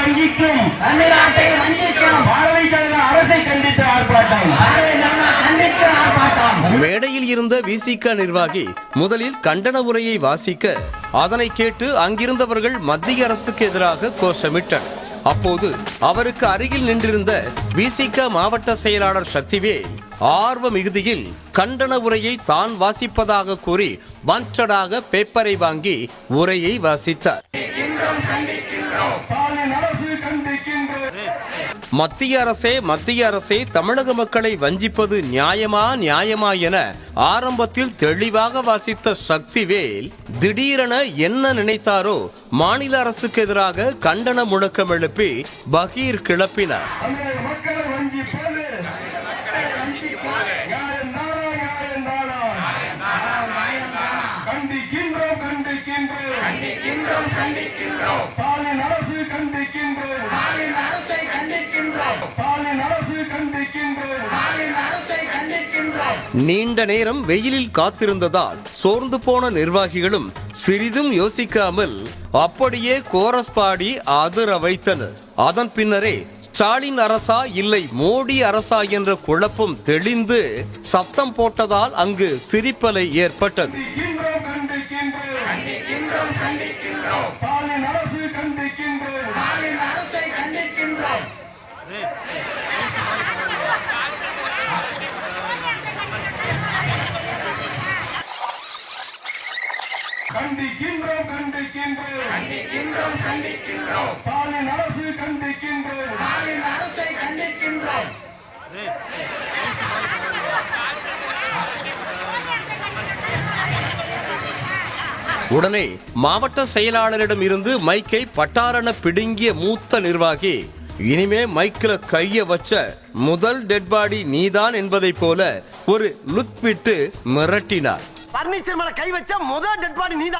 வஞ்சிக்கும் பாரதிய ஜனதா அரசை கண்டித்து ஆர்ப்பாட்டம். மேடையில் இருந்த விசிக நிர்வாகி முதலில் கண்டன உரையை வாசிக்க, அதனை கேட்டு அங்கிருந்தவர்கள் மத்திய அரசுக்கு எதிராக கோஷமிட்டனர். அப்போது அவருக்கு அருகில் நின்றிருந்த விசிக மாவட்ட செயலாளர் சக்திவேல் ஆர்வ மிகுதியில் கண்டன உரையை தான் வாசிப்பதாக கூறி வாண்டடாக பேப்பரை வாங்கி உரையை வாசித்தார். மத்திய அரசே தமிழக மக்களை வஞ்சிப்பது நியாயமா என ஆரம்பத்தில் தெளிவாக வாசித்த சக்திவேல் திடீரென என்ன நினைத்தாரோ மாநில அரசுக்கு எதிராக கண்டன முழக்கம் எழுப்பி பகீர் கிளப்பினார். நீண்ட நேரம் வெயிலில் காத்திருந்ததால் சோர்ந்து போன நிர்வாகிகளும் சிறிதும் யோசிக்காமல் அப்படியே கோரஸ் பாடி அதிர வைத்தனர். அதன் பின்னரே ஸ்டாலின் அரசா இல்லை மோடி அரசா என்ற குழப்பம் தெளிந்து சத்தம் போட்டதால் அங்கு சிரிப்பலை ஏற்பட்டது. உடனே மாவட்ட செயலாளரிடம் இருந்து மைக்கை பட்டாரண பிடுங்கிய மூத்த நிர்வாகி, இனிமே மைக்கில கைய வச்ச முதல் டெட் பாடி நீதான் என்பதை போல ஒரு லுக் விட்டு மிரட்டினார். பர்னிச்சர் மேல கை வச்ச முதல் டெட் பாடி நீதான்.